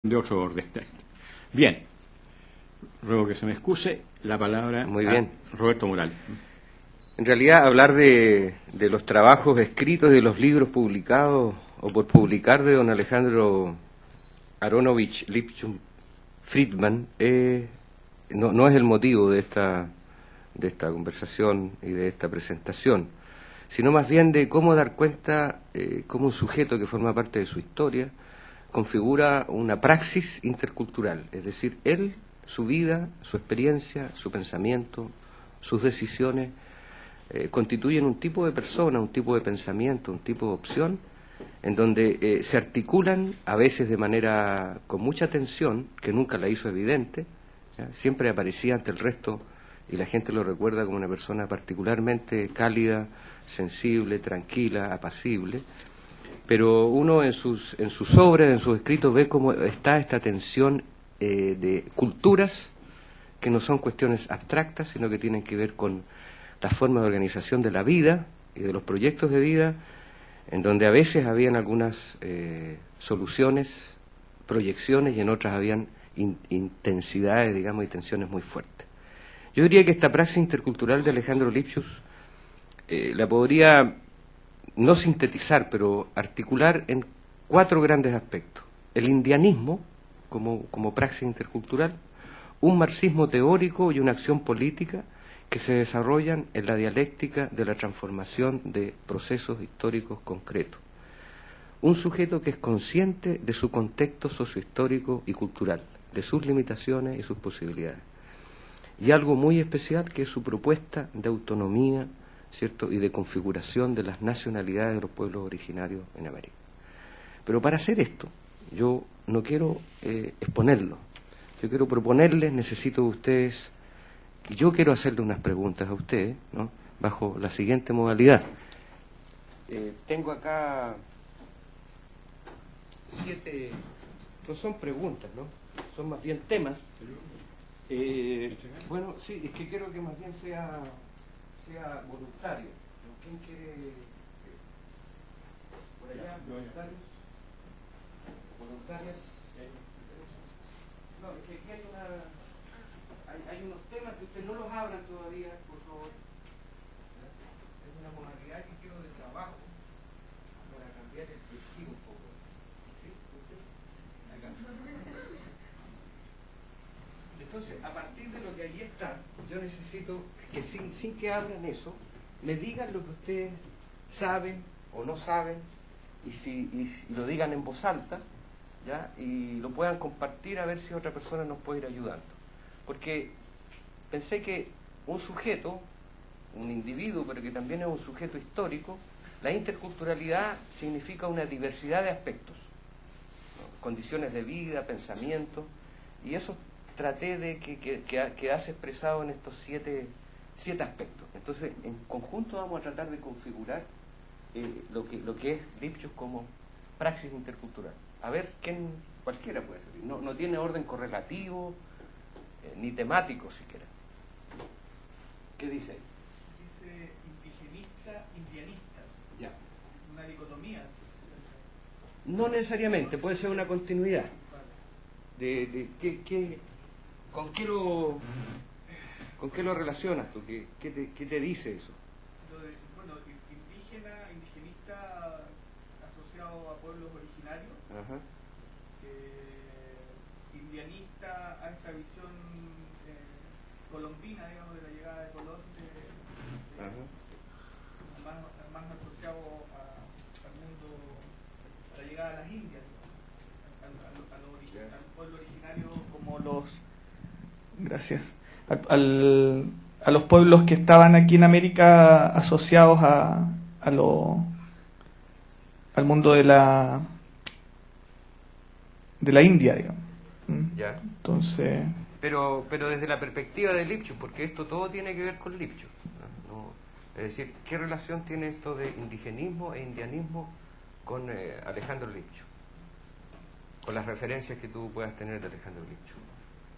de otro orden. Bien, ruego que se me excuse, la palabra Muy bien. Roberto Morales. En realidad, hablar de los trabajos escritos, de los libros publicados o por publicar de don Alejandro Aronovich Lipchus Friedman no es el motivo de esta conversación y de esta presentación, sino más bien de cómo dar cuenta cómo un sujeto que forma parte de su historia configura una praxis intercultural, es decir, él, su vida, su experiencia, su pensamiento, sus decisiones constituyen un tipo de persona, un tipo de pensamiento, un tipo de opción, en donde se articulan, a veces de manera con mucha tensión, que nunca la hizo evidente, ¿ya? Siempre aparecía ante el resto y la gente lo recuerda como una persona particularmente cálida, sensible, tranquila, apacible, pero uno en sus obras, en sus escritos, ve cómo está esta tensión de culturas que no son cuestiones abstractas, sino que tienen que ver con la forma de organización de la vida y de los proyectos de vida, en donde a veces habían algunas soluciones, proyecciones, y en otras habían intensidades, digamos, y tensiones muy fuertes. Yo diría que esta praxis intercultural de Alejandro Lipchus la podría no sintetizar, pero articular en 4 grandes aspectos. El indianismo como praxis intercultural, un marxismo teórico y una acción política que se desarrollan en la dialéctica de la transformación de procesos históricos concretos. Un sujeto que es consciente de su contexto sociohistórico y cultural, de sus limitaciones y sus posibilidades. Y algo muy especial que es su propuesta de autonomía, ¿cierto?, y de configuración de las nacionalidades de los pueblos originarios en América. Pero para hacer esto, yo no quiero exponerlo, yo quiero proponerles, necesito de ustedes, yo quiero hacerle unas preguntas a ustedes, ¿no?, bajo la siguiente modalidad. Tengo acá 7, no son preguntas, ¿no?, son más bien temas. Bueno, sí, es que quiero que más bien sea voluntario. ¿Quién quiere? Por allá, voluntarios. ¿Voluntarias? No, es que aquí hay unos temas que ustedes no los abran todavía, por favor. Es una modalidad que quiero de trabajo para cambiar el perfil un poco. ¿Sí? ¿Usted? Acá. Entonces, a partir de lo que allí está, yo necesito que sin que abran eso, me digan lo que ustedes saben o no saben, y lo digan en voz alta, ¿ya?, y lo puedan compartir a ver si otra persona nos puede ir ayudando. Porque pensé que un sujeto, un individuo, pero que también es un sujeto histórico, la interculturalidad significa una diversidad de aspectos, ¿no?, condiciones de vida, pensamiento, y eso traté de que quedase expresado en estos 7 aspectos. Entonces, en conjunto vamos a tratar de configurar lo que es Lipchus como praxis intercultural. A ver, cualquiera puede ser. No tiene orden correlativo, ni temático siquiera. ¿Qué dice ahí? Dice indigenista, indianista. Ya. Una dicotomía. No necesariamente, puede ser una continuidad. ¿Con qué lo relacionas tú? ¿Qué te dice eso? Bueno, indigenista asociado a pueblos originarios. Ajá. Indianista a esta visión colombina, digamos, de la llegada de Colón, más asociado al mundo, a la llegada de las Indias, al pueblo originario como los... Gracias. A los pueblos que estaban aquí en América asociados al mundo de la India, digamos. Ya. Entonces... Pero desde la perspectiva de Lipchus, porque esto todo tiene que ver con Lipchus, ¿no? Es decir, ¿qué relación tiene esto de indigenismo e indianismo con Alejandro Lipchus? Con las referencias que tú puedas tener de Alejandro Lipchus.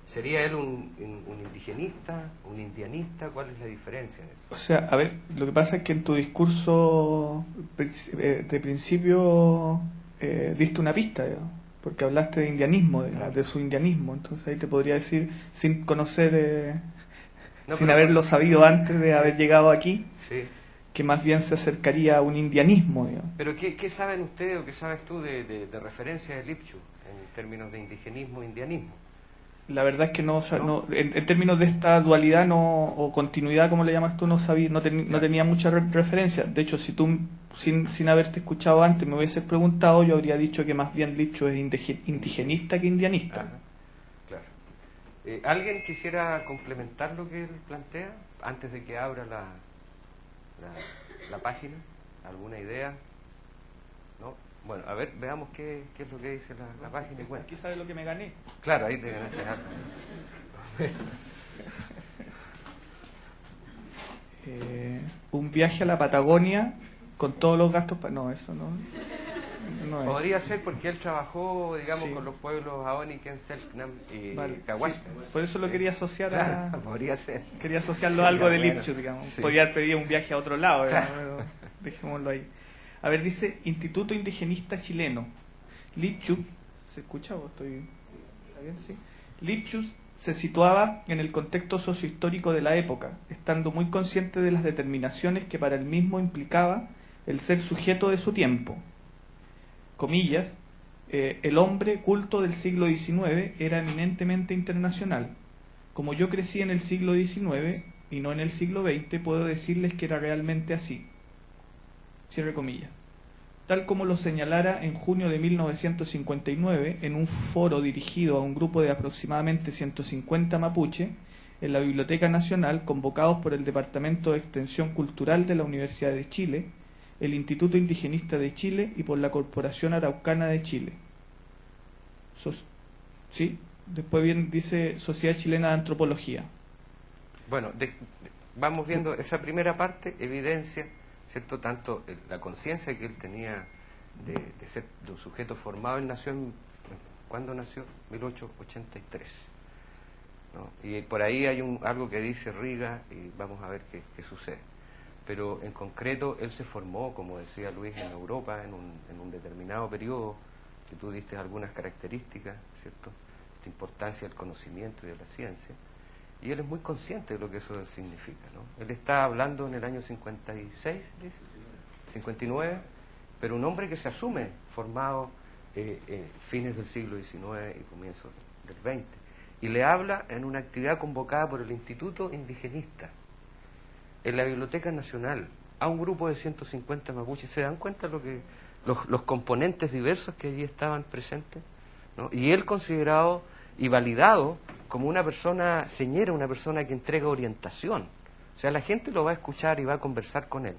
¿Sería él un indigenista, un indianista? ¿Cuál es la diferencia en eso? O sea, a ver, lo que pasa es que en tu discurso de principio diste una pista, digamos. porque hablaste de indianismo, Claro. de su indianismo, entonces ahí te podría decir, sin conocer, No, sin pero- haberlo sabido antes de haber llegado aquí, Sí. que más bien se acercaría a un indianismo, digamos. Pero ¿qué saben ustedes o qué sabes tú de referencia de Lipchú en términos de indigenismo e indianismo? La verdad es que en términos de esta dualidad o continuidad, como le llamas tú, no tenía mucha referencia. De hecho, si tú, sin haberte escuchado antes, me hubieses preguntado, yo habría dicho que más bien Lipchú es indigenista que indianista. Ajá, claro. ¿Alguien quisiera complementar lo que él plantea antes de que abra la página? ¿Alguna idea? ¿No? Bueno, a ver, veamos qué es lo que dice la página y cuenta. Aquí sabes lo que me gané. Claro, ahí te ganaste algo. Un viaje a la Patagonia con todos los gastos. No, eso no es. Podría ser porque él trabajó, digamos, Sí. con los pueblos Aoniken, Selknam y Vale, Cahuasca. sí, por eso lo quería asociar a. Claro, podría ser. Quería asociarlo Sí, a algo de bueno, Lipchú, digamos. sí. Podía haber pedido un viaje a otro lado, Claro. pero dejémoslo ahí. A ver, dice Instituto Indigenista Chileno. Lipchú, ¿se escucha o estoy...? ¿Está bien? Sí. Lipchú se situaba en el contexto sociohistórico de la época, estando muy consciente de las determinaciones que para él mismo implicaba el ser sujeto de su tiempo. Comillas, el hombre culto del siglo XIX era eminentemente internacional. Como yo crecí en el siglo XIX y no en el siglo XX, puedo decirles que era realmente así. Cierre comillas. Tal como lo señalara en junio de 1959 en un foro dirigido a un grupo de aproximadamente 150 mapuche en la Biblioteca Nacional, convocados por el Departamento de Extensión Cultural de la Universidad de Chile, el Instituto Indigenista de Chile y por la Corporación Araucana de Chile. ¿Sí? Después bien dice Sociedad Chilena de Antropología. Bueno, vamos viendo esa primera parte, evidencia, ¿cierto? Tanto la conciencia que él tenía de ser de un sujeto formado. Él nació ¿cuándo nació? 1883. ¿No? Y por ahí hay algo que dice Riga y vamos a ver qué sucede. Pero en concreto él se formó, como decía Luis, en Europa en un determinado periodo, que tú diste algunas características, ¿cierto? Esta importancia del conocimiento y de la ciencia. Y él es muy consciente de lo que eso significa, ¿no? Él está hablando en el año 56, dice, 59, pero un hombre que se asume formado fines del siglo XIX y comienzos del XX. Y le habla en una actividad convocada por el Instituto Indigenista, en la Biblioteca Nacional, a un grupo de 150 mapuches. ¿Se dan cuenta los componentes diversos que allí estaban presentes? ¿No? Y él considerado y validado como una persona señera, una persona que entrega orientación. O sea, la gente lo va a escuchar y va a conversar con él,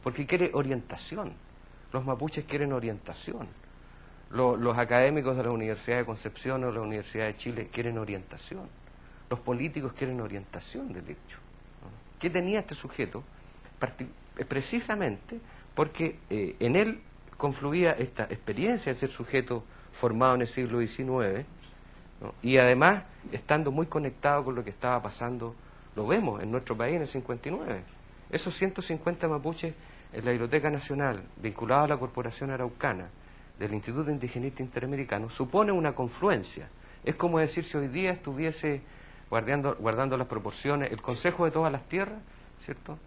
porque quiere orientación. Los mapuches quieren orientación. Los académicos de la Universidad de Concepción o la Universidad de Chile quieren orientación. Los políticos quieren orientación del hecho. ¿Qué tenía este sujeto? Precisamente porque en él confluía esta experiencia de ser sujeto formado en el siglo XIX, ¿no? Y además estando muy conectado con lo que estaba pasando, lo vemos en nuestro país en el 59. Esos 150 mapuches en la Biblioteca Nacional, vinculados a la Corporación Araucana, del Instituto Indigenista Interamericano, supone una confluencia. Es como decir si hoy día estuviese guardando las proporciones, el Consejo de Todas las Tierras, ¿cierto?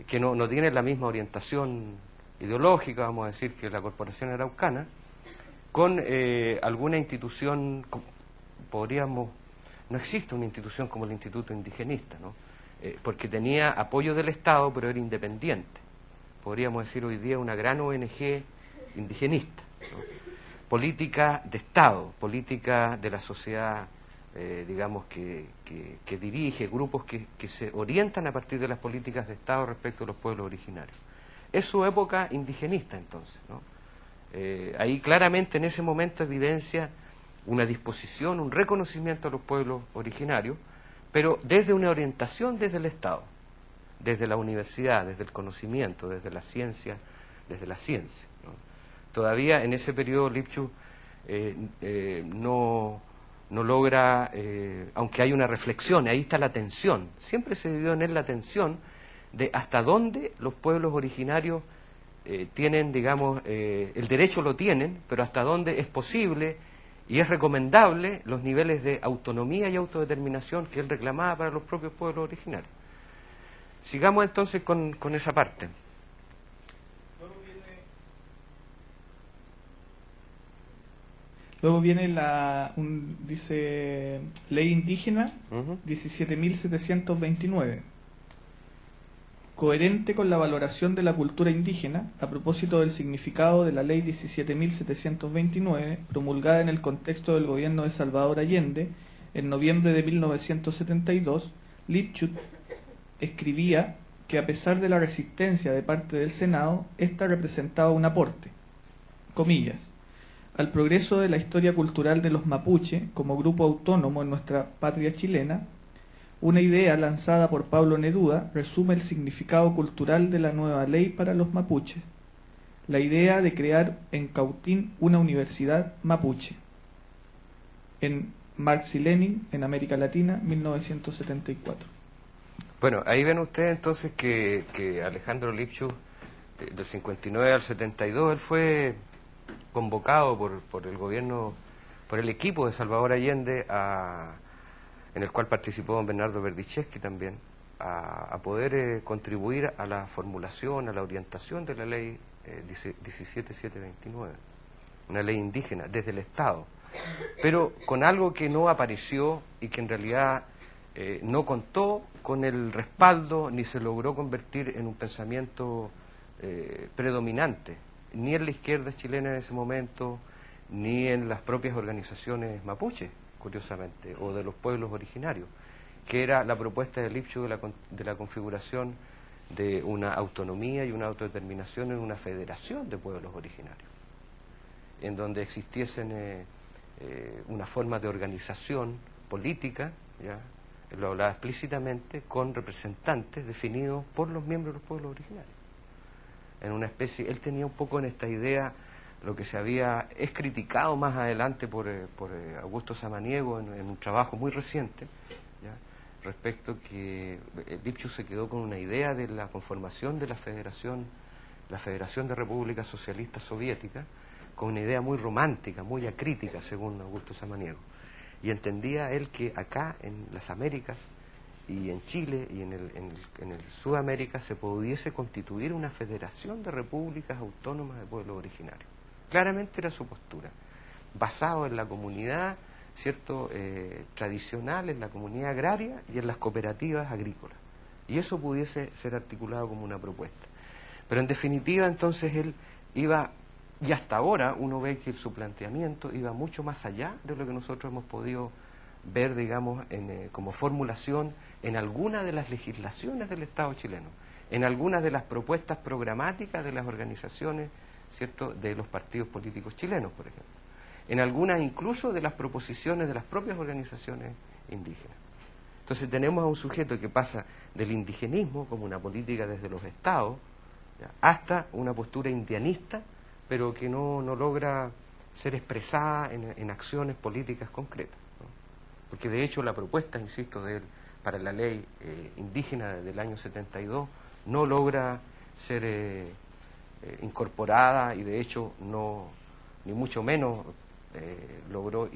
Que no tiene la misma orientación ideológica, vamos a decir, que la Corporación Araucana, con alguna institución, no existe una institución como el Instituto Indigenista, ¿no? Porque tenía apoyo del Estado, pero era independiente. Podríamos decir hoy día una gran ONG indigenista, ¿no? Política de Estado, política de la sociedad, digamos, que dirige grupos que se orientan a partir de las políticas de Estado respecto a los pueblos originarios. Es su época indigenista, entonces, ¿no? Ahí claramente en ese momento evidencia una disposición, un reconocimiento a los pueblos originarios, pero desde una orientación desde el Estado, desde la universidad, desde el conocimiento, desde la ciencia, ¿no? Todavía en ese periodo Lipchú no logra, aunque hay una reflexión, ahí está la tensión, siempre se vivió en él la tensión de hasta dónde los pueblos originarios tienen, digamos, el derecho lo tienen, pero hasta dónde es posible y es recomendable los niveles de autonomía y autodeterminación que él reclamaba para los propios pueblos originarios. Sigamos entonces con esa parte. Luego viene dice Ley Indígena 17.729, coherente con la valoración de la cultura indígena a propósito del significado de la Ley 17.729, promulgada en el contexto del gobierno de Salvador Allende en noviembre de 1972. Lipchutz escribía que a pesar de la resistencia de parte del Senado, esta representaba un aporte, comillas, al progreso de la historia cultural de los mapuche como grupo autónomo en nuestra patria chilena. Una idea lanzada por Pablo Neruda resume el significado cultural de la nueva ley para los mapuches: la idea de crear en Cautín una universidad mapuche. En Marx y Lenin, en América Latina, 1974. Bueno, ahí ven ustedes entonces que Alejandro Lipchutz, del 59 al 72, él fue convocado por el gobierno, por el equipo de Salvador Allende, en el cual participó don Bernardo Berdichevsky también, a poder contribuir a la formulación, a la orientación de la ley 17729, una ley indígena desde el Estado, pero con algo que no apareció y que en realidad no contó con el respaldo ni se logró convertir en un pensamiento predominante, ni en la izquierda chilena en ese momento, ni en las propias organizaciones mapuche, curiosamente, o de los pueblos originarios, que era la propuesta de Lipchutz de la configuración de una autonomía y una autodeterminación en una federación de pueblos originarios, en donde existiesen una forma de organización política, ¿ya? Él lo hablaba explícitamente, con representantes definidos por los miembros de los pueblos originarios. En una especie, él tenía un poco en esta idea lo que es criticado más adelante por Augusto Samaniego en un trabajo muy reciente, ¿ya? Respecto que Lipchutz se quedó con una idea de la conformación de la Federación de Repúblicas Socialistas Soviéticas, con una idea muy romántica, muy acrítica, según Augusto Samaniego. Y entendía él que acá en las Américas y en Chile y en el Sudamérica se pudiese constituir una federación de repúblicas autónomas de pueblos originarios. Claramente era su postura, basado en la comunidad, ¿cierto?, tradicional, en la comunidad agraria y en las cooperativas agrícolas. Y eso pudiese ser articulado como una propuesta. Pero en definitiva, entonces, él iba, y hasta ahora uno ve que su planteamiento iba mucho más allá de lo que nosotros hemos podido ver, digamos, como formulación en alguna de las legislaciones del Estado chileno, en algunas de las propuestas programáticas de las organizaciones, ¿cierto?, de los partidos políticos chilenos, por ejemplo, en algunas incluso de las proposiciones de las propias organizaciones indígenas. Entonces tenemos a un sujeto que pasa del indigenismo como una política desde los Estados, ¿ya?, hasta una postura indianista, pero que no logra ser expresada en acciones políticas concretas, ¿no? Porque de hecho la propuesta, insisto, de él para la ley indígena del año 72 no logra ser incorporada y de hecho no, ni mucho menos logró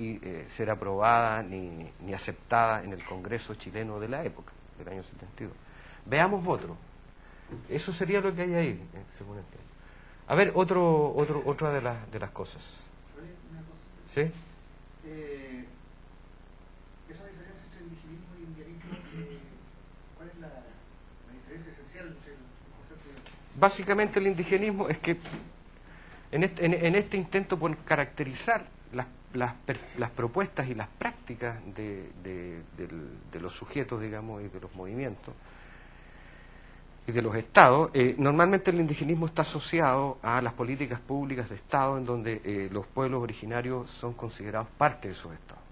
ser aprobada ni aceptada en el Congreso chileno de la época, del año 72. Veamos otro. Eso sería lo que hay ahí, según entiendo. A ver, otra de las cosas. ¿Sí? Esa diferencia entre indigenismo y indianismo, ¿cuál es la diferencia esencial entre el concepto de... Básicamente el indigenismo es que en este intento por caracterizar las propuestas y las prácticas de los sujetos, digamos, y de los movimientos y de los estados, normalmente el indigenismo está asociado a las políticas públicas de Estado en donde los pueblos originarios son considerados parte de esos estados.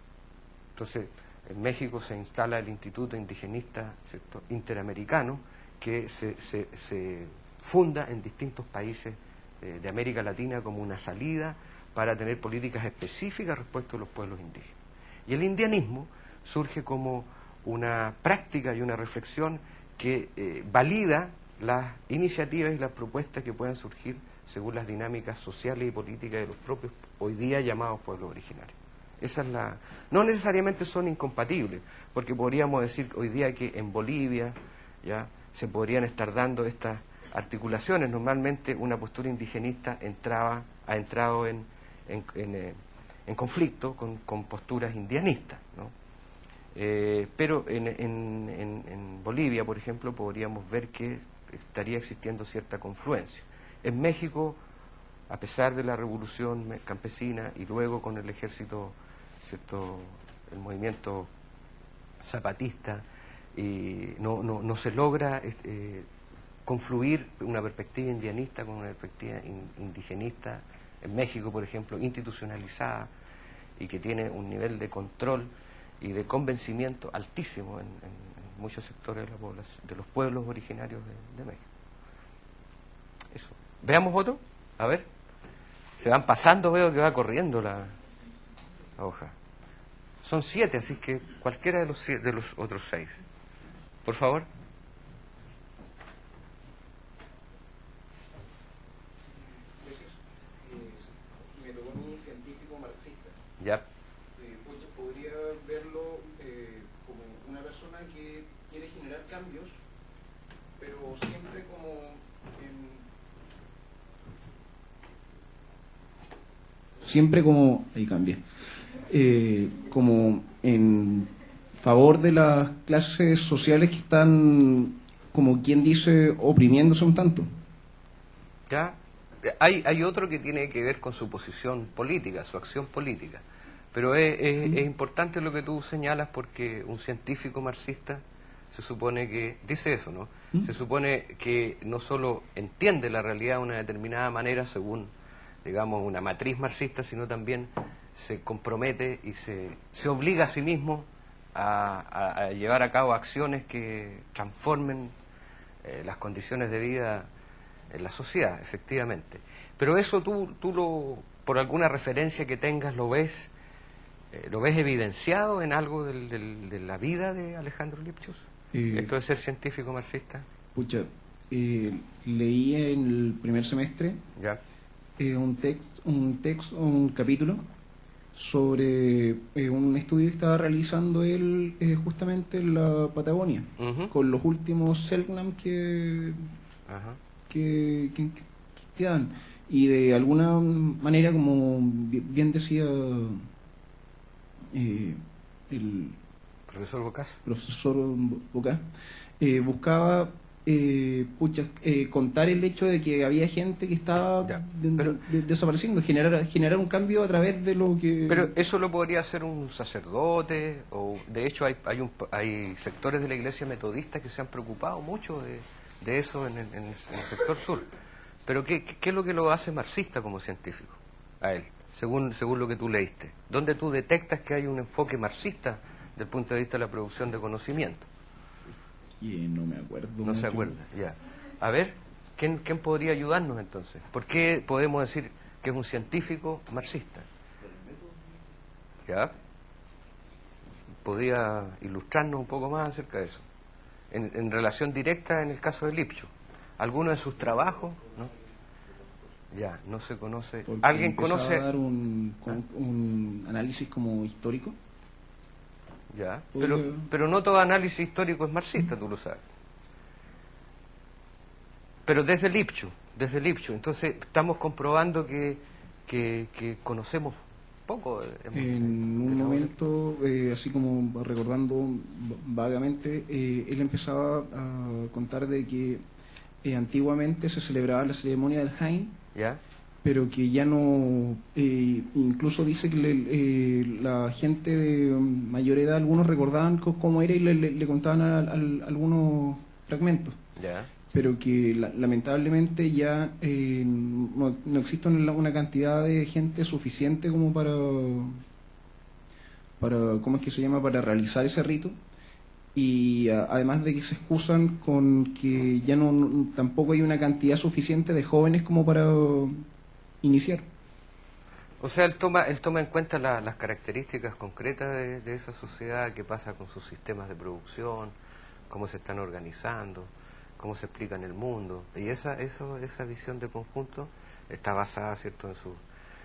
Entonces, en México se instala el Instituto Indigenista, ¿cierto?, Interamericano, que se funda en distintos países de América Latina como una salida para tener políticas específicas respecto a los pueblos indígenas. Y el indianismo surge como una práctica y una reflexión que valida las iniciativas y las propuestas que puedan surgir según las dinámicas sociales y políticas de los propios hoy día llamados pueblos originarios. Esa es la... No necesariamente son incompatibles, porque podríamos decir hoy día que en Bolivia ya se podrían estar dando estas articulaciones. Normalmente una postura indigenista ha entrado en conflicto con posturas indianistas, ¿no? Pero en Bolivia, por ejemplo, podríamos ver que estaría existiendo cierta confluencia. En México, a pesar de la revolución campesina y luego con el ejército, ¿cierto?, el movimiento zapatista, no se logra confluir una perspectiva indianista con una perspectiva indigenista. En México, por ejemplo, institucionalizada y que tiene un nivel de control y de convencimiento altísimo en muchos sectores de la población, de los pueblos originarios de México. Eso. Veamos otro. A ver. Se van pasando, veo que va corriendo la hoja. Son 7, así que cualquiera de los otros 6. Por favor. Me tocó mi científico marxista. Ya. Podría verlo como una persona que quiere generar cambios, pero siempre como ahí cambia, como en favor de las clases sociales que están, como quien dice, oprimiéndose un tanto. ¿Ya? Hay otro que tiene que ver con su posición política, su acción política. Pero es importante lo que tú señalas, porque un científico marxista se supone que dice eso, ¿no? Se supone que no solo entiende la realidad de una determinada manera según, digamos, una matriz marxista, sino también se compromete y se obliga a sí mismo a llevar a cabo acciones que transformen las condiciones de vida en la sociedad, efectivamente. Pero eso tú por alguna referencia que tengas, ¿lo ves evidenciado en algo de la vida de Alejandro Lipchus? ¿Esto de ser científico marxista? Pucha, leí en el primer semestre ¿Ya? un capítulo sobre un estudio que estaba realizando él justamente en la Patagonia, con los últimos Selknam que quedan. Y de alguna manera, como bien decía el Profesor Bocas. Bocas, buscaba contar el hecho de que había gente que estaba desapareciendo, generar un cambio a través de lo que... Pero eso lo podría hacer un sacerdote, o de hecho hay sectores de la iglesia metodista que se han preocupado mucho de eso en el sector sur. Pero ¿qué es lo que lo hace marxista como científico a él, según lo que tú leíste? ¿Dónde tú detectas que hay un enfoque marxista desde el punto de vista de la producción de conocimiento? No me acuerdo. No se acuerda, ya. A ver, ¿quién podría ayudarnos entonces? ¿Por qué podemos decir que es un científico marxista? ¿Ya? ¿Podría ilustrarnos un poco más acerca de eso? En relación directa en el caso de Lipchus. ¿Alguno de sus trabajos? ¿No? Ya, no se conoce. Porque ¿Alguien conoce? A dar un análisis como histórico. Ya, pero no todo análisis histórico es marxista, tú lo sabes. Pero desde Lipchus. Entonces estamos comprobando que conocemos poco. En un momento, así como recordando vagamente, él empezaba a contar de que antiguamente se celebraba la ceremonia del Hain, ¿Ya? pero que ya no, incluso dice que la gente de mayor edad, algunos recordaban cómo era y le contaban algunos fragmentos, ¿Ya? pero que lamentablemente ya no existe una cantidad de gente suficiente como para ¿cómo es que se llama?, para realizar ese rito. Y además de que se excusan con que ya tampoco hay una cantidad suficiente de jóvenes como para iniciar. O sea, él toma en cuenta las características concretas de esa sociedad, qué pasa con sus sistemas de producción, cómo se están organizando, cómo se explica en el mundo. Y esa visión de conjunto está basada, ¿cierto?,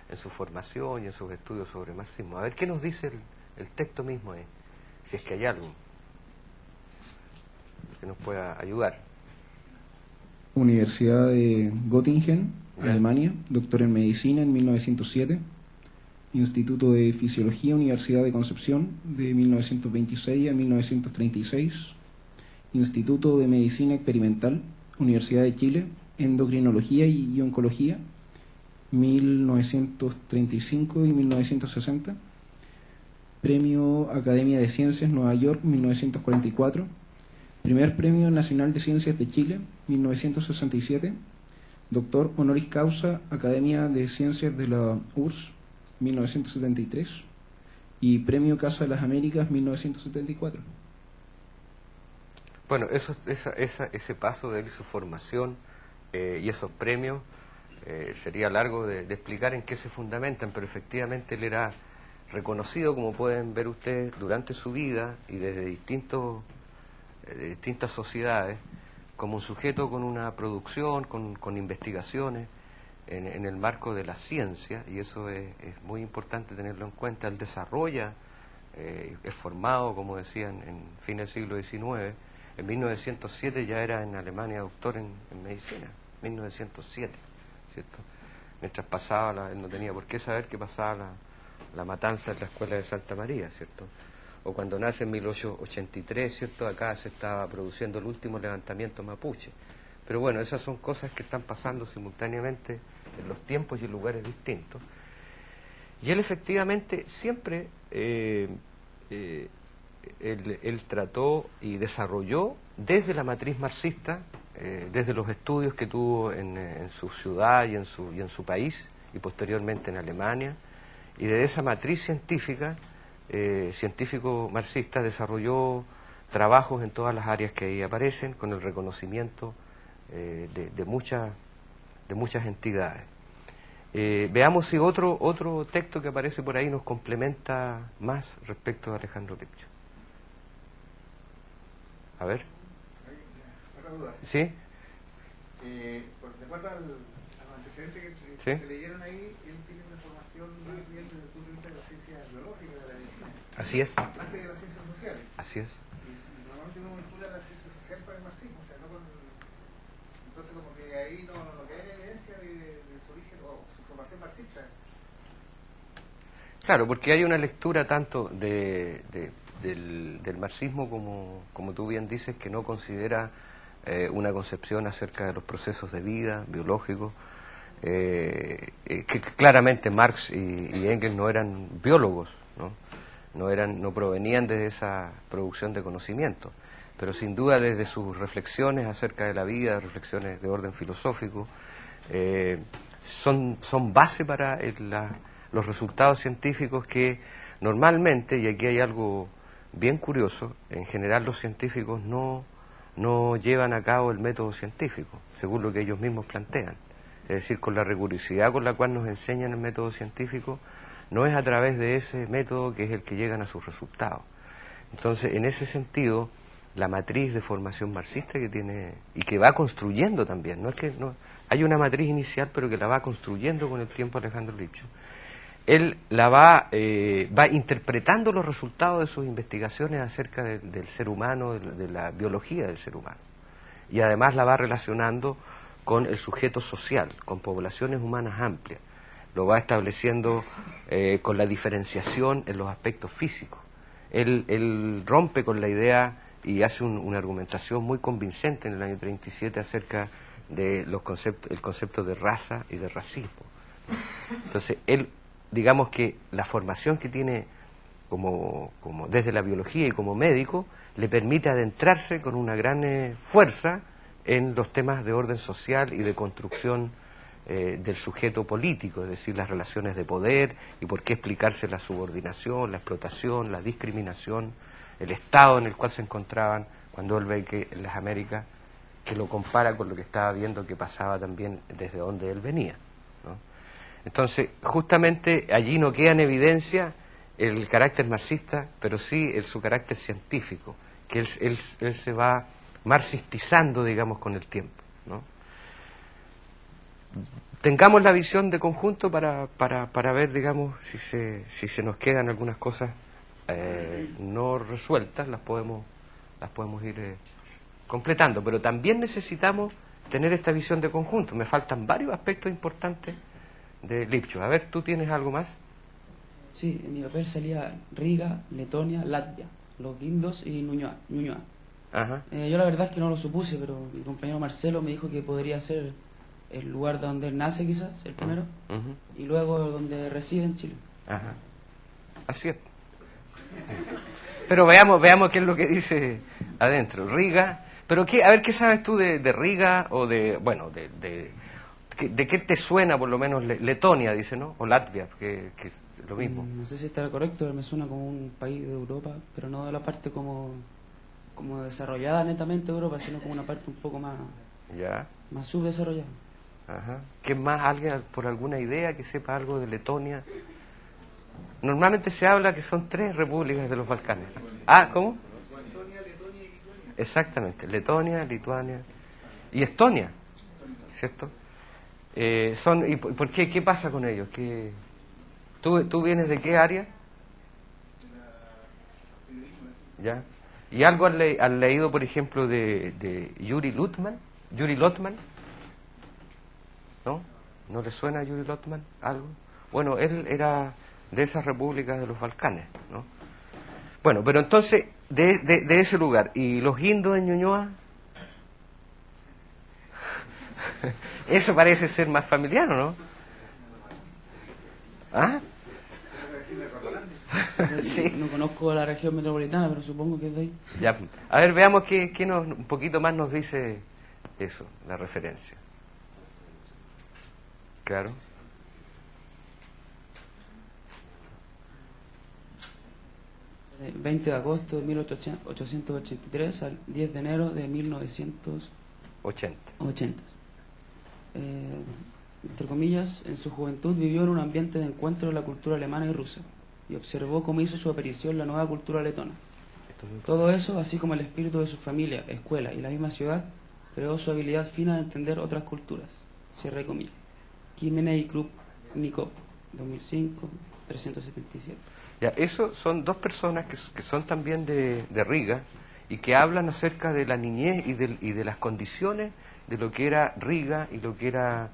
en su formación y en sus estudios sobre marxismo. A ver qué nos dice el texto mismo, si es que hay algo que nos pueda ayudar. Universidad de Göttingen, Ya. Alemania, doctor en medicina en 1907. Instituto de Fisiología, Universidad de Concepción, de 1926 a 1936. Instituto de Medicina Experimental, Universidad de Chile, Endocrinología y Oncología, 1935 y 1960. Premio Academia de Ciencias, Nueva York, 1944. Primer Premio Nacional de Ciencias de Chile, 1967. Doctor honoris causa, Academia de Ciencias de la URSS, 1973. Y Premio Casa de las Américas, 1974. Bueno, ese paso de él y su formación y esos premios sería largo de explicar en qué se fundamentan, pero efectivamente él era reconocido, como pueden ver ustedes, durante su vida y desde distintas sociedades, como un sujeto con una producción, con investigaciones en el marco de la ciencia, y eso es muy importante tenerlo en cuenta. Él desarrolla, es formado, como decían, en fin del siglo XIX. En 1907 ya era en Alemania doctor en medicina, 1907, ¿cierto? Mientras pasaba, él no tenía por qué saber que pasaba la matanza en la escuela de Santa María, ¿cierto? O cuando nace en 1883, ¿cierto? Acá se estaba produciendo el último levantamiento mapuche. Pero bueno, esas son cosas que están pasando simultáneamente en los tiempos y en lugares distintos. Y él efectivamente siempre él trató y desarrolló desde la matriz marxista, desde los estudios que tuvo en su ciudad y en su país, y posteriormente en Alemania, y desde esa matriz científica, científico marxista, desarrolló trabajos en todas las áreas que ahí aparecen, con el reconocimiento de muchas entidades. Veamos si otro texto que aparece por ahí nos complementa más respecto a Alejandro Lipchus. A ver. Otra duda. ¿Sí? De acuerdo a los antecedentes que Sí. se leyeron ahí, él tiene una formación más bien desde el punto de vista de la ciencia biológica, de la medicina, Así es. antes de las ciencias sociales. Así es. Y normalmente uno vincula la ciencia social con el marxismo, o sea, no con... Entonces como que ahí no queda en evidencia de su origen o su formación marxista. Claro, porque hay una lectura tanto del marxismo como tú bien dices, que no considera una concepción acerca de los procesos de vida biológicos, que claramente Marx y Engels no eran biólogos, no provenían de esa producción de conocimiento, pero sin duda desde sus reflexiones acerca de la vida, reflexiones de orden filosófico, son base para los resultados científicos que normalmente, y aquí hay algo bien curioso, en general los científicos no llevan a cabo el método científico, según lo que ellos mismos plantean. Es decir, con la rigurosidad con la cual nos enseñan el método científico, no es a través de ese método que es el que llegan a sus resultados. Entonces, en ese sentido, la matriz de formación marxista que tiene, y que va construyendo también, hay una matriz inicial, pero que la va construyendo con el tiempo Alejandro Lipchus. Él va interpretando los resultados de sus investigaciones acerca del ser humano, de la biología del ser humano. Y además la va relacionando con el sujeto social, con poblaciones humanas amplias. Lo va estableciendo con la diferenciación en los aspectos físicos. Él rompe con la idea y hace una argumentación muy convincente en el año 37 acerca de el concepto de raza y de racismo. Entonces, él, digamos que la formación que tiene como desde la biología y como médico le permite adentrarse con una gran fuerza en los temas de orden social y de construcción del sujeto político, es decir, las relaciones de poder y por qué explicarse la subordinación, la explotación, la discriminación, el estado en el cual se encontraban cuando él ve que en las Américas, que lo compara con lo que estaba viendo que pasaba también desde donde él venía, ¿no? Entonces, justamente allí no queda en evidencia el carácter marxista, pero sí su carácter científico, que él se va marxistizando, digamos, con el tiempo, ¿no? tengamos la visión de conjunto para ver, digamos, si se nos quedan algunas cosas no resueltas, las podemos ir completando, pero también necesitamos tener esta visión de conjunto. Me faltan varios aspectos importantes de Lipchus. A ver, ¿tú tienes algo más? Sí, en mi papel salía Riga, Letonia, Latvia, los guindos y Ñuñoa. Ajá. Yo la verdad es que no lo supuse, pero mi compañero Marcelo me dijo que podría ser el lugar donde él nace, quizás, el primero, Ujú. y luego donde reside en Chile. Ajá. Así es. Pero veamos qué es lo que dice adentro. Riga. Pero a ver, ¿qué sabes tú de Riga o de qué te suena por lo menos Letonia, dice, ¿no? O Latvia, que es lo mismo. No sé si está correcto, pero me suena como un país de Europa, pero no de la parte como desarrollada netamente de Europa, sino como una parte un poco más Ya. subdesarrollada. Ajá. ¿Qué más? ¿Alguien por alguna idea que sepa algo de Letonia? Normalmente se habla que son 3 repúblicas de los Balcanes. Ah, ¿cómo? Exactamente, Letonia, Lituania y Estonia, ¿cierto? ¿Y por qué? ¿Qué pasa con ellos? ¿Tú vienes de qué área? ¿Ya? ¿Y algo has leído, por ejemplo, de Yuri Lotman? ¿No? ¿No le suena a Yuri Lotman algo? Bueno, él era de esas repúblicas de los Balcanes, ¿no? Bueno, pero entonces, de ese lugar. ¿Y los guindos en Ñuñoa? Eso parece ser más familiar, ¿o no? ¿Ah? Sí. No conozco la región metropolitana, pero supongo que es de ahí. Ya. A ver, veamos qué un poquito más nos dice eso, la referencia. Claro. El 20 de agosto de 1883 al 10 de enero de 1980. 80. Entre comillas, en su juventud vivió en un ambiente de encuentro de la cultura alemana y rusa y observó cómo hizo su aparición la nueva cultura letona. Todo eso, así como el espíritu de su familia, escuela y la misma ciudad, creó su habilidad fina de entender otras culturas. Cierre de comillas. Kimenei Krupnikov, 2005, 377. Ya, eso son 2 personas que son también de Riga y que hablan acerca de la niñez y de las condiciones de lo que era Riga y lo que era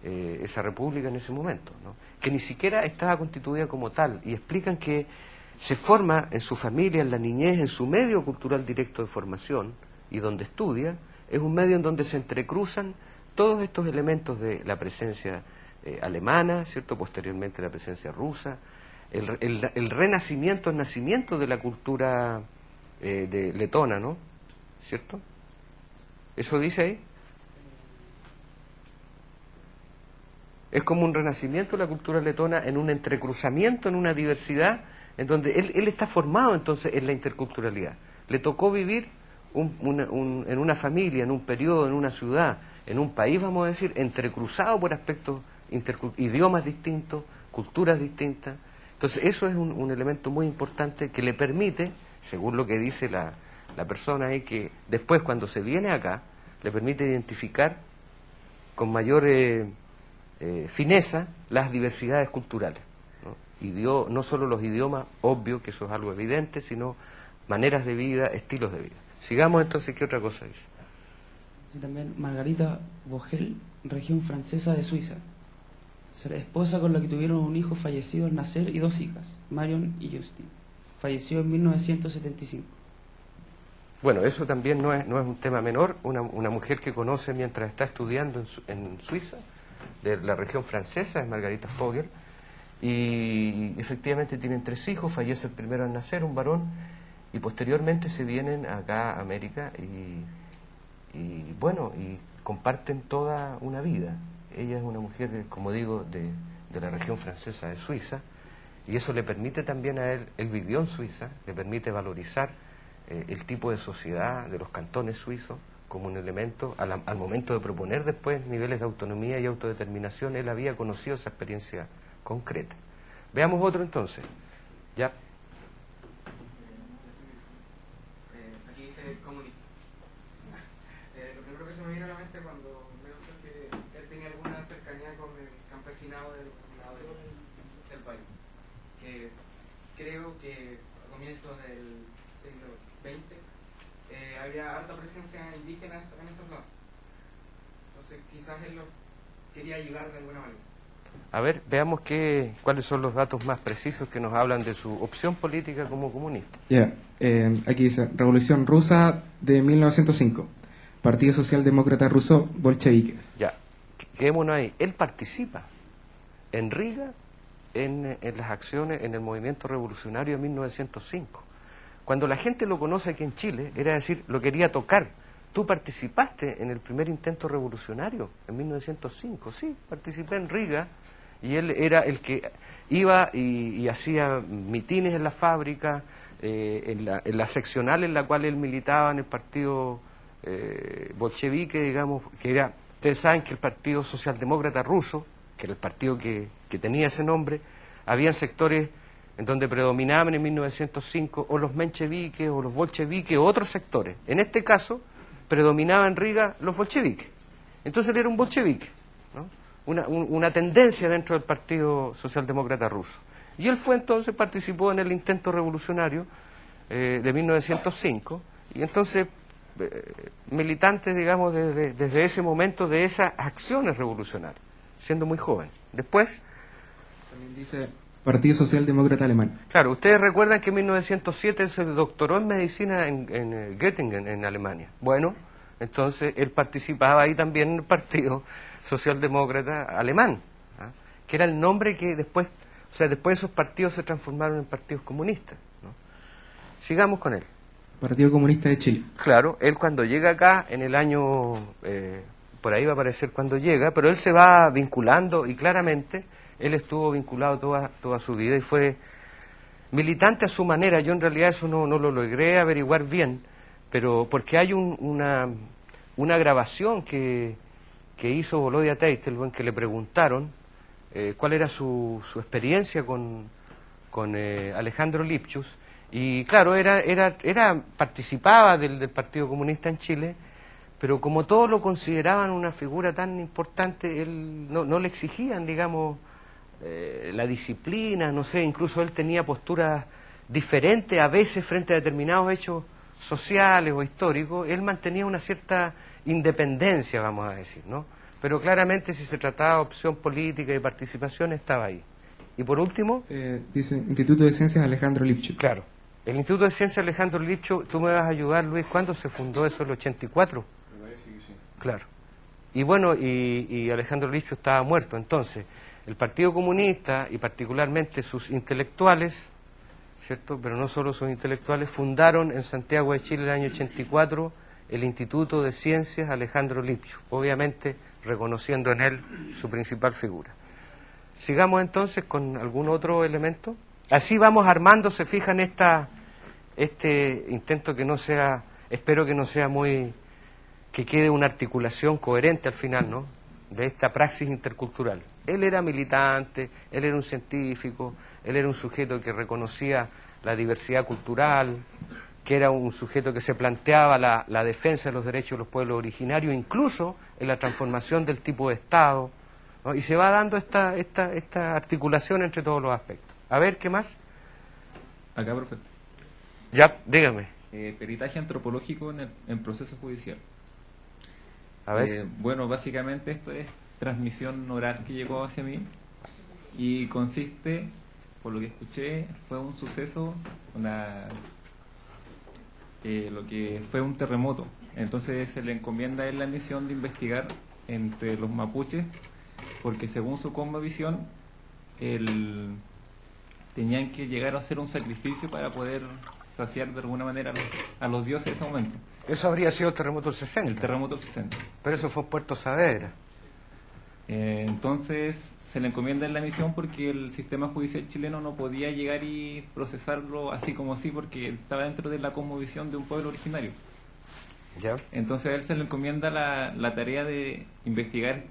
esa república en ese momento, ¿no? Que ni siquiera estaba constituida como tal, y explican que se forma en su familia, en la niñez, en su medio cultural directo de formación y donde estudia, es un medio en donde se entrecruzan todos estos elementos de la presencia alemana, ¿cierto? Posteriormente la presencia rusa, el renacimiento, el nacimiento de la cultura de letona, ¿no? ¿Cierto? ¿Eso dice ahí? Es como un renacimiento de la cultura letona en un entrecruzamiento, en una diversidad, en donde él está formado entonces en la interculturalidad. Le tocó vivir en una familia, en un periodo, en una ciudad, en un país, vamos a decir, entrecruzado por aspectos, idiomas distintos, culturas distintas. Entonces eso es un elemento muy importante que le permite, según lo que dice la persona ahí, que después cuando se viene acá, le permite identificar con mayor fineza las diversidades culturales, ¿no? No solo los idiomas, obvio que eso es algo evidente, sino maneras de vida, estilos de vida. Sigamos entonces, ¿qué otra cosa dice? Y también Margarita Vogel, región francesa de Suiza. Será esposa con la que tuvieron un hijo fallecido al nacer y 2 hijas, Marion y Justin. Falleció en 1975. Bueno, eso también no es un tema menor. Una mujer que conoce mientras está estudiando en Suiza, de la región francesa, es Margarita Vogel, y efectivamente tienen 3 hijos, fallece el primero al nacer, un varón, y posteriormente se vienen acá a América y comparten toda una vida. Ella es una mujer, como digo, de la región francesa de Suiza, y eso le permite también a él vivió en Suiza, le permite valorizar el tipo de sociedad de los cantones suizos como un elemento, al momento de proponer después niveles de autonomía y autodeterminación, él había conocido esa experiencia concreta. Veamos otro entonces. Ya. Aquí dice comunista. Lo primero que se me viene a la mente cuando veo que él tenía alguna cercanía con marginado del país. Que creo que a comienzos del siglo XX había harta presencia indígena en esos lados. Entonces quizás él lo quería ayudar de alguna manera. A ver, veamos cuáles son los datos más precisos que nos hablan de su opción política como comunista. Ya, aquí dice, Revolución Rusa de 1905, Partido Socialdemócrata Ruso, bolcheviques. Ya, quedémonos ahí. Él participa en Riga en las acciones, en el movimiento revolucionario de 1905. Cuando la gente lo conoce aquí en Chile, era decir, lo quería tocar. ¿Tú participaste en el primer intento revolucionario en 1905? Sí, participé en Riga y él era el que iba y hacía mitines en la fábrica, en la seccional en la cual él militaba en el partido bolchevique, digamos, que era, ustedes saben que el Partido Socialdemócrata Ruso, que era el partido que tenía ese nombre, había sectores en donde predominaban en 1905 o los mencheviques o los bolcheviques o otros sectores. En este caso predominaba en Riga los bolcheviques. Entonces él era un bolchevique, ¿no? Una tendencia dentro del Partido Socialdemócrata Ruso. Y él participó en el intento revolucionario de 1905, y entonces militante, digamos, desde ese momento de esas acciones revolucionarias, siendo muy joven. Después... También dice Partido Socialdemócrata Alemán. Claro, ustedes recuerdan que en 1907 se doctoró en medicina en Göttingen, en Alemania. Bueno, entonces él participaba ahí también en el Partido Socialdemócrata Alemán, ¿ah? Que era el nombre que después, o sea, después esos partidos se transformaron en partidos comunistas, ¿no? Sigamos con él. Partido Comunista de Chile. Claro, él cuando llega acá, en el año, por ahí va a aparecer cuando llega, pero él se va vinculando y claramente... Él estuvo vinculado toda su vida y fue militante a su manera. Yo en realidad eso no lo logré averiguar bien, pero porque hay una grabación que hizo Volodya Teitelbaum, que le preguntaron cuál era su experiencia con Alejandro Lipchus, y claro, participaba del Partido Comunista en Chile, pero como todos lo consideraban una figura tan importante, él no le exigían, digamos, la disciplina, no sé, incluso él tenía posturas diferentes a veces frente a determinados hechos sociales o históricos. Él mantenía una cierta independencia, vamos a decir, ¿no? Pero claramente si se trataba de opción política y participación, estaba ahí. Y por último... dice Instituto de Ciencias Alejandro Lipchus. Claro, el Instituto de Ciencias Alejandro Lipchus, tú me vas a ayudar, Luis, ¿cuándo se fundó eso? ¿El 84? Me parece que sí. Claro. Y bueno, y Alejandro Lipchus estaba muerto, entonces... El Partido Comunista, y particularmente sus intelectuales, ¿cierto?, pero no solo sus intelectuales, fundaron en Santiago de Chile el año 84 el Instituto de Ciencias Alejandro Lipchus, obviamente reconociendo en él su principal figura. Sigamos entonces con algún otro elemento. Así vamos armando, se fijan, este intento que no sea, espero que no sea muy, que quede una articulación coherente al final, ¿no?, de esta praxis intercultural. Él era militante, él era un científico, él era un sujeto que reconocía la diversidad cultural, que era un sujeto que se planteaba la defensa de los derechos de los pueblos originarios, incluso en la transformación del tipo de Estado, ¿no? Y se va dando esta articulación entre todos los aspectos. A ver, ¿qué más? Acá, profe. Ya, dígame. Peritaje antropológico en proceso judicial. A ver. Bueno, básicamente esto es transmisión oral que llegó hacia mí y consiste, por lo que escuché, fue un suceso, lo que fue un terremoto. Entonces se le encomienda a él la misión de investigar entre los mapuches, porque según su cosmovisión, tenían que llegar a hacer un sacrificio para poder saciar de alguna manera a los dioses de ese momento. Eso habría sido el terremoto del 60. El terremoto del 60. Pero eso fue en Puerto Saavedra. Entonces se le encomienda en la misión porque el sistema judicial chileno no podía llegar y procesarlo así como así, porque estaba dentro de la cosmovisión de un pueblo originario. ¿Ya? Entonces a él se le encomienda la tarea de investigar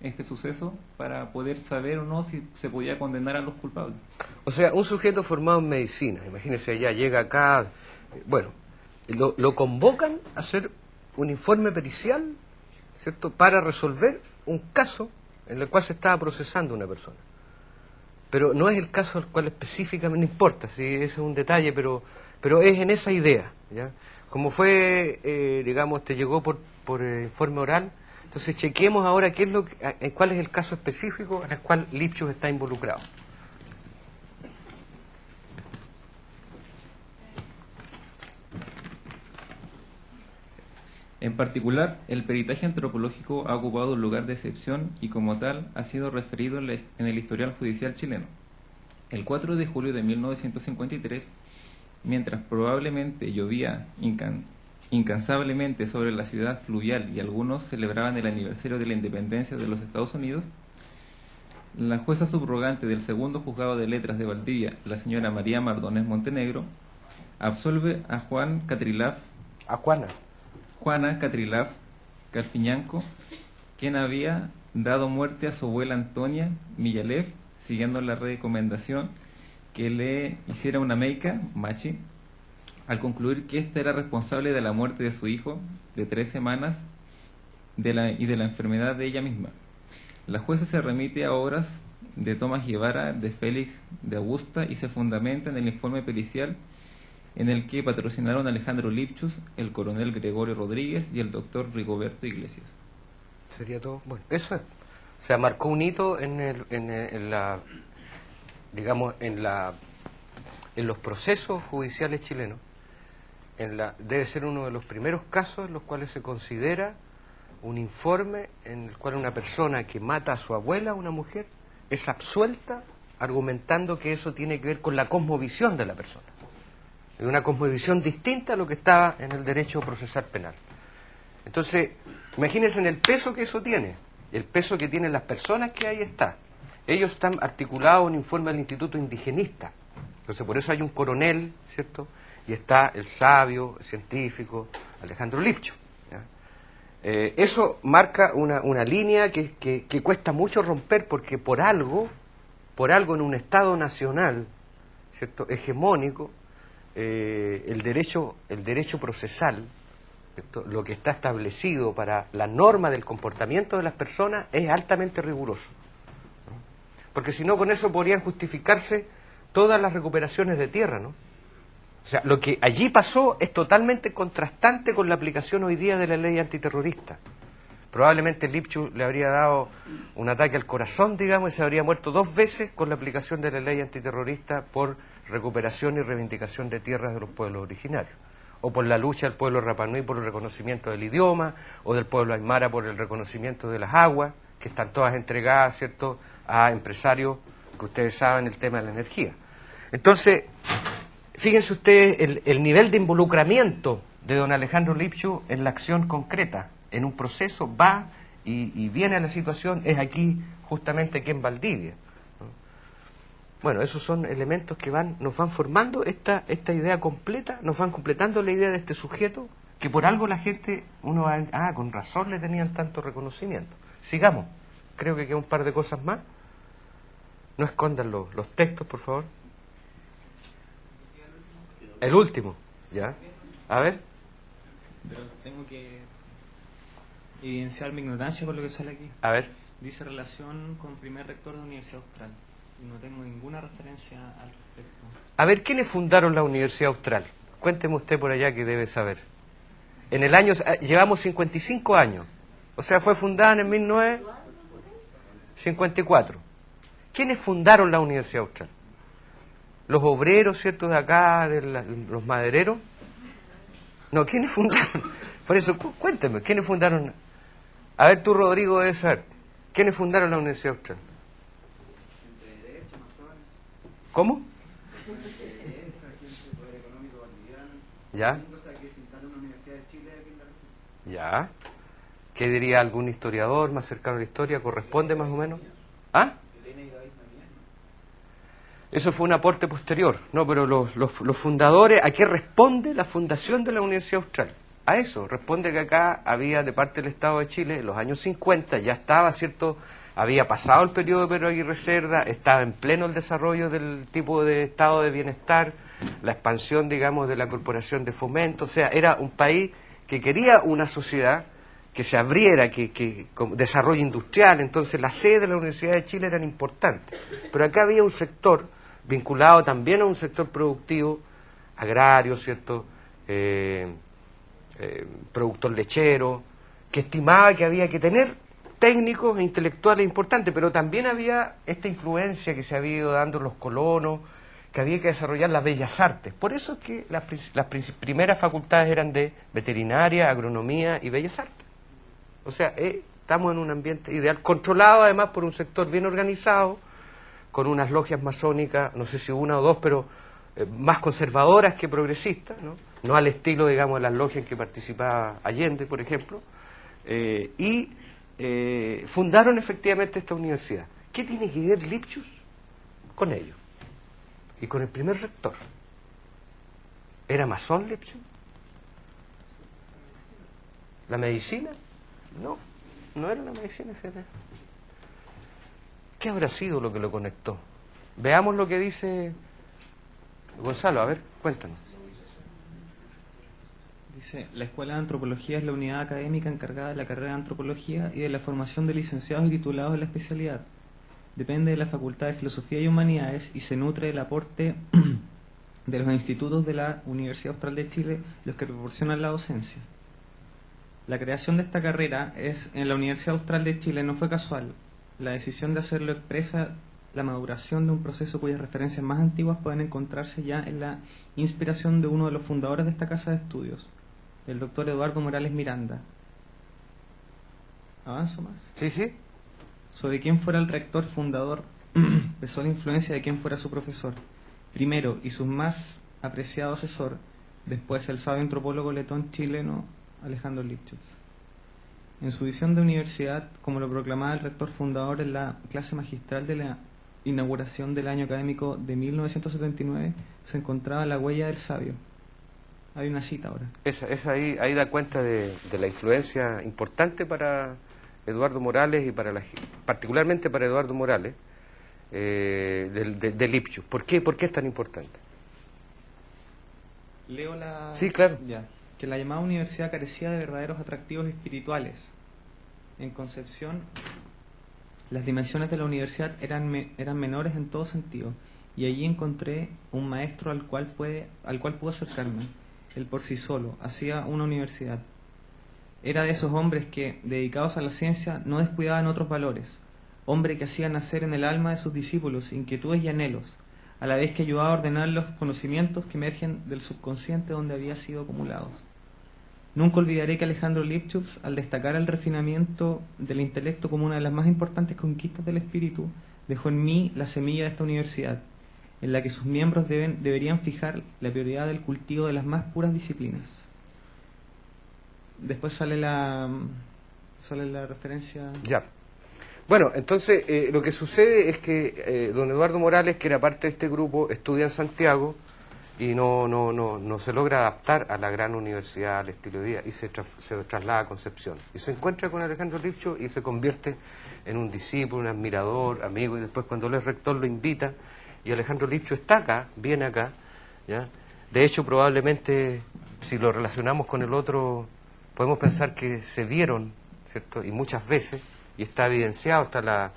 este suceso para poder saber o no si se podía condenar a los culpables. O sea, un sujeto formado en medicina, imagínense, ya llega acá, bueno, lo convocan a hacer un informe pericial, ¿cierto?, para resolver un caso en el cual se estaba procesando una persona. Pero no es el caso al cual específicamente, no importa, si ese es un detalle, pero es en esa idea, ¿ya? Como fue, digamos, te llegó por informe oral, entonces chequemos ahora qué es cuál es el caso específico en el cual Lipschutz está involucrado. En particular, el peritaje antropológico ha ocupado un lugar de excepción y como tal ha sido referido en el historial judicial chileno. El 4 de julio de 1953, mientras probablemente llovía incansablemente sobre la ciudad fluvial y algunos celebraban el aniversario de la independencia de los Estados Unidos, la jueza subrogante del segundo juzgado de letras de Valdivia, la señora María Mardones Montenegro, absuelve a Juana Catrilaf Calfiñanco, quien había dado muerte a su abuela Antonia Millalev, siguiendo la recomendación que le hiciera una médica, Machi, al concluir que ésta era responsable de la muerte de su hijo de 3 semanas y de la enfermedad de ella misma. La jueza se remite a obras de Tomás Guevara, de Félix de Augusta y se fundamenta en el informe pericial en el que patrocinaron a Alejandro Lipschutz, el coronel Gregorio Rodríguez y el doctor Rigoberto Iglesias. Sería todo. Bueno, eso es. O sea, marcó un hito en los procesos judiciales chilenos. Debe ser uno de los primeros casos en los cuales se considera un informe en el cual una persona que mata a su abuela, una mujer, es absuelta argumentando que eso tiene que ver con la cosmovisión de la persona. Es una cosmovisión distinta a lo que estaba en el derecho procesal penal. Entonces, imagínense en el peso que eso tiene, el peso que tienen las personas que ahí están. Ellos están articulados en un informe del Instituto Indigenista. Entonces, por eso hay un coronel, ¿cierto? Y está el sabio, el científico, Alejandro Lipschutz. Eso marca una línea que cuesta mucho romper porque por algo en un Estado nacional, ¿cierto?, hegemónico, el derecho procesal, ¿cierto?, lo que está establecido para la norma del comportamiento de las personas es altamente riguroso, ¿no? Porque si no, con eso podrían justificarse todas las recuperaciones de tierra, ¿no? O sea, lo que allí pasó es totalmente contrastante con la aplicación hoy día de la ley antiterrorista. Probablemente Lipschutz le habría dado un ataque al corazón, digamos, y se habría muerto 2 veces con la aplicación de la ley antiterrorista por recuperación y reivindicación de tierras de los pueblos originarios, o por la lucha del pueblo Rapa Nui por el reconocimiento del idioma, o del pueblo Aymara por el reconocimiento de las aguas, que están todas entregadas, ¿cierto?, a empresarios que ustedes saben el tema de la energía. Entonces, fíjense ustedes el nivel de involucramiento de don Alejandro Lipschutz en la acción concreta, en un proceso, va y viene a la situación, es aquí, justamente aquí en Valdivia, ¿no? Bueno, esos son elementos que nos van formando esta idea completa, nos van completando la idea de este sujeto, que por algo la gente, uno va a, con razón le tenían tanto reconocimiento. Sigamos, creo que queda un par de cosas más. No escondan los textos, por favor. El último, ¿ya? A ver. Pero tengo que evidenciar mi ignorancia por lo que sale aquí. A ver. Dice relación con primer rector de la Universidad Austral. Y no tengo ninguna referencia al respecto. A ver, ¿quiénes fundaron la Universidad Austral? Cuénteme usted por allá que debe saber. En el año, llevamos 55 años. O sea, fue fundada en 1954. ¿Quiénes fundaron la Universidad Austral? Los obreros, ¿cierto?, de acá, los madereros. No, ¿quiénes fundaron? Por eso, cuénteme, ¿quiénes fundaron? A ver, tú, Rodrigo, debes saber. ¿Quiénes fundaron la Universidad Austral? ¿Cómo? ¿Ya? ¿Ya? ¿Qué diría algún historiador más cercano a la historia? ¿Corresponde más o menos? ¿Ah? Eso fue un aporte posterior, ¿no? Pero los fundadores, ¿a qué responde la fundación de la Universidad Austral? A eso, responde que acá había de parte del Estado de Chile, en los años 50, ya estaba, ¿cierto?, había pasado el periodo de Pedro Aguirre Cerda, estaba en pleno el desarrollo del tipo de estado de bienestar, la expansión, digamos, de la corporación de fomento, o sea, era un país que quería una sociedad que se abriera, que con desarrollo industrial. Entonces las sedes de la Universidad de Chile eran importantes. Pero acá había un sector vinculado también a un sector productivo, agrario, ¿cierto? Productor lechero, que estimaba que había que tener técnicos e intelectuales importantes, pero también había esta influencia que se había ido dando en los colonos, que había que desarrollar las bellas artes. Por eso es que las primeras facultades eran de veterinaria, agronomía y bellas artes. O sea, estamos en un ambiente ideal, controlado además por un sector bien organizado, con unas logias masónicas, no sé si una o dos, pero más conservadoras que progresistas, ¿no? No al estilo, digamos, de las logias en que participaba Allende, por ejemplo, y fundaron efectivamente esta universidad. ¿Qué tiene que ver Lipschutz con ello? Y con el primer rector. ¿Era masón Lipschutz? ¿La medicina? No, no era la medicina, fíjate. ¿Qué habrá sido lo que lo conectó? Veamos lo que dice Gonzalo, a ver, cuéntanos. Dice, la Escuela de Antropología es la unidad académica encargada de la carrera de Antropología y de la formación de licenciados y titulados en la especialidad. Depende de la Facultad de Filosofía y Humanidades y se nutre del aporte de los institutos de la Universidad Austral de Chile, los que proporcionan la docencia. La creación de esta carrera en la Universidad Austral de Chile no fue casual. La decisión de hacerlo expresa la maduración de un proceso cuyas referencias más antiguas pueden encontrarse ya en la inspiración de uno de los fundadores de esta casa de estudios, el doctor Eduardo Morales Miranda. ¿Avanzo más? Sí, sí. Sobre quién fuera el rector fundador pesó la influencia de quién fuera su profesor. Primero, y su más apreciado asesor, después el sabio antropólogo letón chileno Alejandro Lipschutz. En su visión de universidad, como lo proclamaba el rector fundador en la clase magistral de la inauguración del año académico de 1979, se encontraba la huella del sabio. Hay una cita ahora. Esa ahí da cuenta de la influencia importante para Eduardo Morales y particularmente para Eduardo Morales de Lipschutz. ¿Por qué es tan importante? Leo la... Sí, claro. Ya. Que la llamada universidad carecía de verdaderos atractivos espirituales. En concepción, las dimensiones de la universidad eran menores en todo sentido, y allí encontré un maestro al cual pude acercarme. Él por sí solo hacía una universidad. Era de esos hombres que, dedicados a la ciencia, no descuidaban otros valores, hombre que hacía nacer en el alma de sus discípulos inquietudes y anhelos, a la vez que ayudaba a ordenar los conocimientos que emergen del subconsciente donde había sido acumulados. Nunca olvidaré que Alejandro Lipschutz, al destacar el refinamiento del intelecto como una de las más importantes conquistas del espíritu, dejó en mí la semilla de esta universidad, en la que sus miembros deberían fijar la prioridad del cultivo de las más puras disciplinas. Después sale la referencia... Ya. Bueno, entonces lo que sucede es que don Eduardo Morales, que era parte de este grupo, estudia en Santiago y no se logra adaptar a la gran universidad, al estilo de vida, y se traslada a Concepción. Y se encuentra con Alejandro Lipschutz y se convierte en un discípulo, un admirador, amigo, y después cuando él es rector lo invita, y Alejandro Lipschutz está acá, viene acá, ¿ya? De hecho, probablemente, si lo relacionamos con el otro, podemos pensar que se vieron, ¿cierto? Y muchas veces, y está evidenciado, está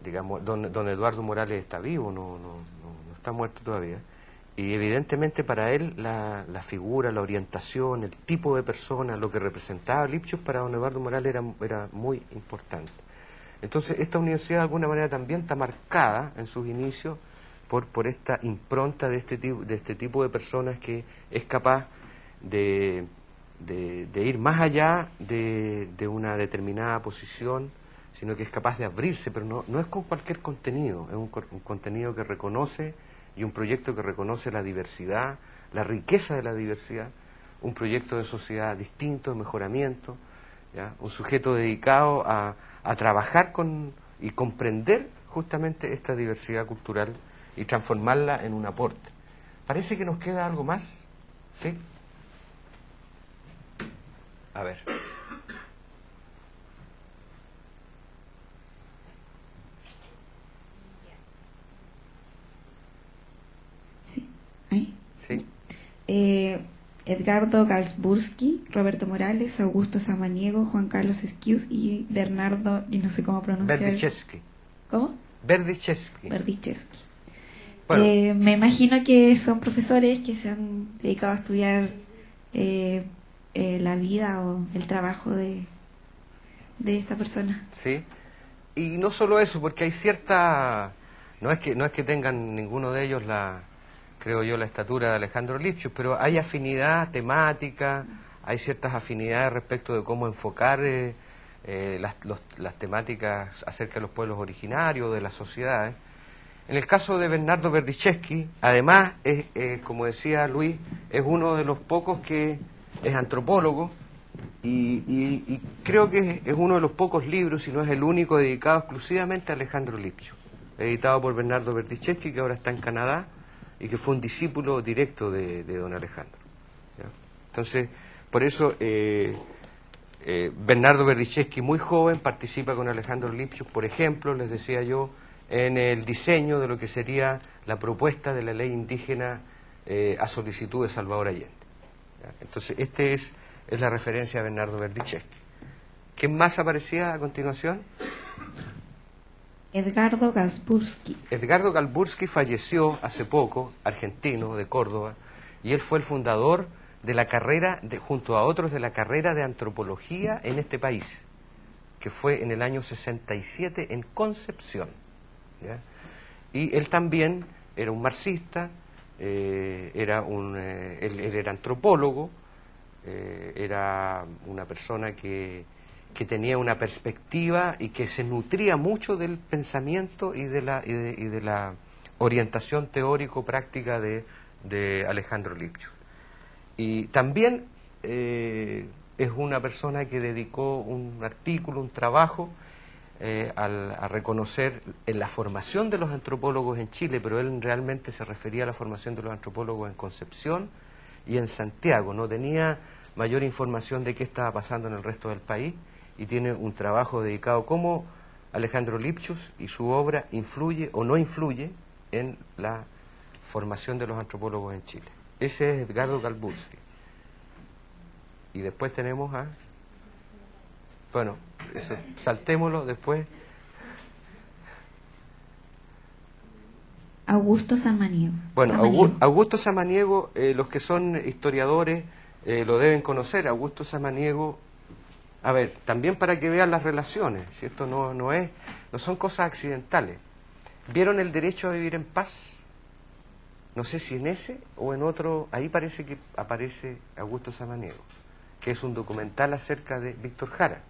digamos, don Eduardo Morales está vivo, no está muerto todavía, y evidentemente para él la figura, la orientación, el tipo de persona, lo que representaba Lipschutz para don Eduardo Morales era muy importante. Entonces esta universidad de alguna manera también está marcada en sus inicios por esta impronta de este tipo de personas que es capaz de ir más allá de una determinada posición, sino que es capaz de abrirse, pero no es con cualquier contenido, es un contenido que reconoce y un proyecto que reconoce la diversidad, la riqueza de la diversidad, un proyecto de sociedad distinto, de mejoramiento, ¿ya? Un sujeto dedicado a trabajar y comprender justamente esta diversidad cultural y transformarla en un aporte. Parece que nos queda algo más, ¿sí? A ver. Sí, ahí. Sí. Edgardo Galsburski, Roberto Morales, Augusto Samaniego, Juan Carlos Esquius y Bernardo, y no sé cómo pronunciar. Berdichevsky. ¿Cómo? Berdichevsky. Berdichevsky. Bueno. Me imagino que son profesores que se han dedicado a estudiar la vida o el trabajo de esta persona. Sí. Y no solo eso, porque hay cierta... No es que tengan ninguno de ellos creo yo, la estatura de Alejandro Lipchus, pero hay afinidad temática, hay ciertas afinidades respecto de cómo enfocar las temáticas acerca de los pueblos originarios, de las sociedades. En el caso de Bernardo Berdichevsky, además, como decía Luis, es uno de los pocos que es antropólogo y creo que es uno de los pocos libros, si no es el único, dedicado exclusivamente a Alejandro Lipchus, editado por Bernardo Berdichevsky, que ahora está en Canadá y que fue un discípulo directo de don Alejandro. ¿Ya? Entonces, por eso Bernardo Berdichevsky, muy joven, participa con Alejandro Lipchus, por ejemplo, les decía yo, en el diseño de lo que sería la propuesta de la ley indígena a solicitud de Salvador Allende. ¿Ya? Entonces, es la referencia a Bernardo Berdichevsky. ¿Quién más aparecía a continuación? Edgardo Galsburski. Edgardo Galsburski falleció hace poco, argentino, de Córdoba, y él fue el fundador de la carrera, junto a otros, de la carrera de antropología en este país, que fue en el año 67 en Concepción. ¿Ya? Y él también era un marxista, él era antropólogo, era una persona que tenía una perspectiva y que se nutría mucho del pensamiento y de la orientación teórico-práctica de Alejandro Lipchus. Y también es una persona que dedicó un artículo, un trabajo, a reconocer en la formación de los antropólogos en Chile, pero él realmente se refería a la formación de los antropólogos en Concepción y en Santiago. No tenía mayor información de qué estaba pasando en el resto del país, y tiene un trabajo dedicado a cómo Alejandro Lipchus y su obra influye o no influye en la formación de los antropólogos en Chile. Ese es Edgardo Galsburski. Y después tenemos a... Bueno, eso, saltémoslo después. Augusto Samaniego. Bueno, Augusto Samaniego, los que son historiadores lo deben conocer. Augusto Samaniego, a ver, también para que vean las relaciones, si esto no son cosas accidentales. ¿Vieron El derecho a vivir en paz? No sé si en ese o en otro, ahí parece que aparece Augusto Samaniego, que es un documental acerca de Víctor Jara.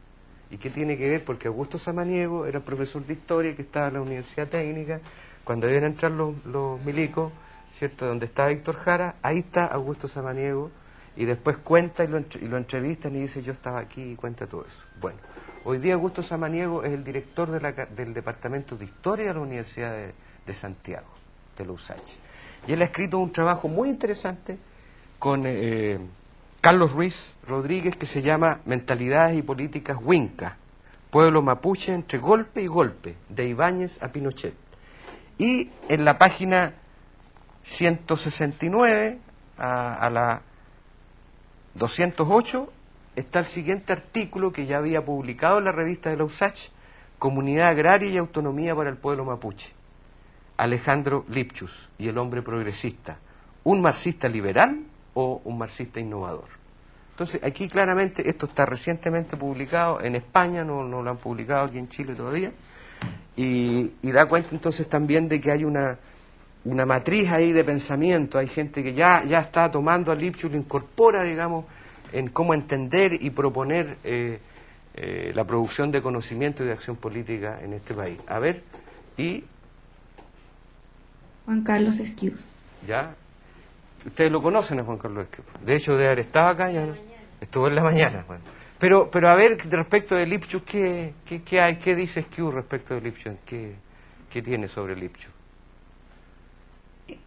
¿Y qué tiene que ver? Porque Augusto Samaniego era profesor de historia que estaba en la Universidad Técnica, cuando iban a entrar los milicos, ¿cierto? Donde está Víctor Jara, ahí está Augusto Samaniego, y después cuenta y lo entrevistan y dice yo estaba aquí y cuenta todo eso. Bueno, hoy día Augusto Samaniego es el director del Departamento de Historia de la Universidad de Santiago, de la USACH. Y él ha escrito un trabajo muy interesante con Carlos Ruiz Rodríguez que se llama Mentalidades y Políticas Huinca, Pueblo Mapuche entre golpe y golpe, de Ibáñez a Pinochet. Y en la página 169 a la 208 está el siguiente artículo que ya había publicado en la revista de la USACH, Comunidad Agraria y Autonomía para el Pueblo Mapuche. Alejandro Lipchus y el hombre progresista, ¿un marxista liberal o un marxista innovador? Entonces, aquí claramente, esto está recientemente publicado en España, no lo han publicado aquí en Chile todavía, y da cuenta entonces también de que hay una matriz ahí de pensamiento, hay gente que ya está tomando a Lipchus, lo incorpora, digamos, en cómo entender y proponer la producción de conocimiento y de acción política en este país. A ver, y... Juan Carlos Esquius. ¿Ya? Ustedes lo conocen a Juan Carlos Esquius. De hecho, de haber estado acá, ya estuvo en la mañana. Bueno. Pero a ver, respecto de Lipchus, ¿qué hay? ¿Qué dice Esquius respecto de Lipchus? ¿Qué tiene sobre Lipchus?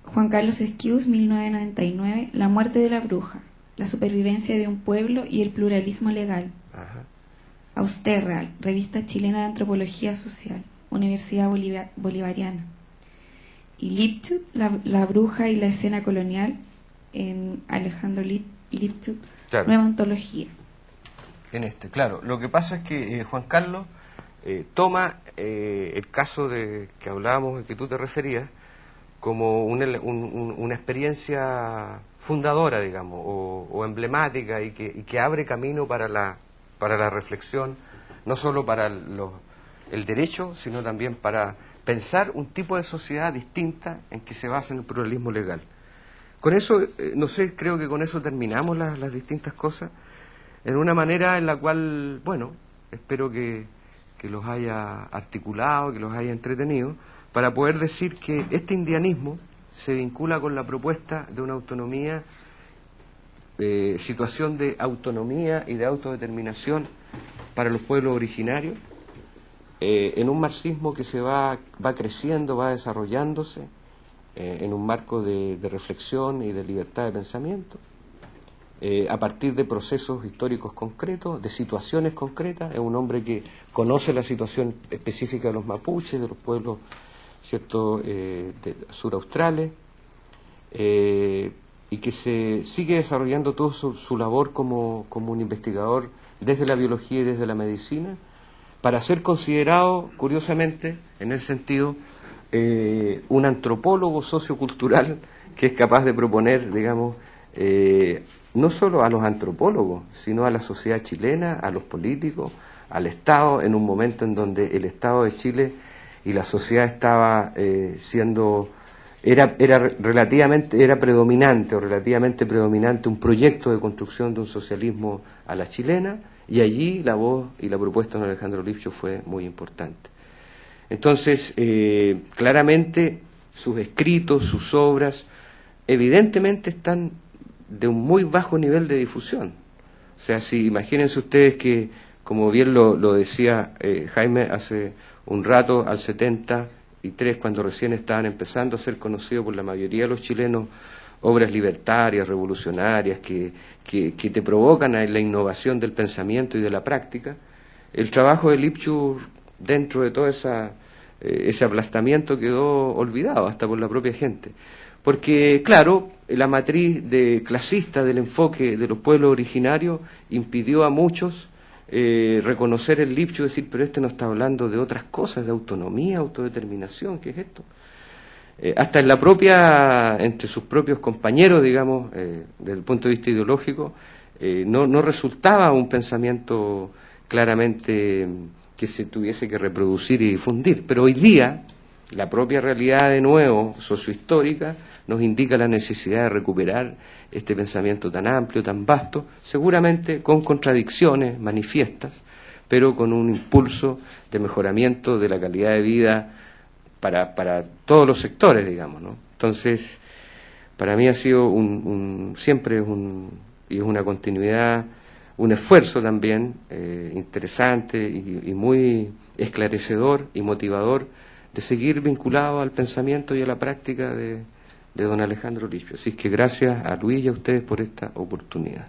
Juan Carlos Esquius, 1999, La muerte de la bruja, la supervivencia de un pueblo y el pluralismo legal. Ajá. Austerreal, Revista Chilena de Antropología Social, Universidad Bolivariana. Y Lipchus, la bruja y la escena colonial, en Alejandro Lipchuk, Claro. nueva ontología. En este, claro. Lo que pasa es que Juan Carlos toma el caso de que hablábamos, que tú te referías, como una experiencia fundadora, digamos, o emblemática y que abre camino para la reflexión, no solo para el derecho, sino también para pensar un tipo de sociedad distinta en que se basa en el pluralismo legal. Con eso, no sé, creo que con eso terminamos las distintas cosas, en una manera en la cual, bueno, espero que los haya articulado, que los haya entretenido, para poder decir que este indianismo se vincula con la propuesta de una autonomía, situación de autonomía y de autodeterminación para los pueblos originarios, en un marxismo que se va creciendo, va desarrollándose, en un marco de reflexión y de libertad de pensamiento, a partir de procesos históricos concretos, de situaciones concretas. Es un hombre que conoce la situación específica de los mapuches, de los pueblos, ¿cierto?, suraustrales, y que se sigue desarrollando toda su labor como un investigador desde la biología y desde la medicina, para ser considerado, curiosamente, en ese sentido, un antropólogo sociocultural que es capaz de proponer, digamos, no solo a los antropólogos, sino a la sociedad chilena, a los políticos, al Estado, en un momento en donde el Estado de Chile y la sociedad estaba era predominante o relativamente predominante un proyecto de construcción de un socialismo a la chilena, y allí la voz y la propuesta de Alejandro Lipchuk fue muy importante. Entonces, claramente sus escritos, sus obras, evidentemente están de un muy bajo nivel de difusión. O sea, si imagínense ustedes que, como bien lo decía Jaime hace un rato, al 73, cuando recién estaban empezando a ser conocidos por la mayoría de los chilenos, obras libertarias, revolucionarias, que te provocan a la innovación del pensamiento y de la práctica, el trabajo de Lipchuk, dentro de todo ese aplastamiento, quedó olvidado hasta por la propia gente. Porque, claro, la matriz clasista del enfoque de los pueblos originarios impidió a muchos reconocer el Lipchuk y decir, pero este no está hablando de otras cosas, de autonomía, autodeterminación, ¿qué es esto? Hasta entre sus propios compañeros, digamos, desde el punto de vista ideológico, no resultaba un pensamiento claramente que se tuviese que reproducir y difundir. Pero hoy día, la propia realidad, de nuevo, sociohistórica, nos indica la necesidad de recuperar este pensamiento tan amplio, tan vasto, seguramente con contradicciones manifiestas, pero con un impulso de mejoramiento de la calidad de vida para todos los sectores, digamos, ¿no? Entonces, para mí ha sido siempre y es una continuidad, un esfuerzo también interesante y muy esclarecedor y motivador de seguir vinculado al pensamiento y a la práctica de don Alejandro Lipchuk. Así que gracias a Luis y a ustedes por esta oportunidad.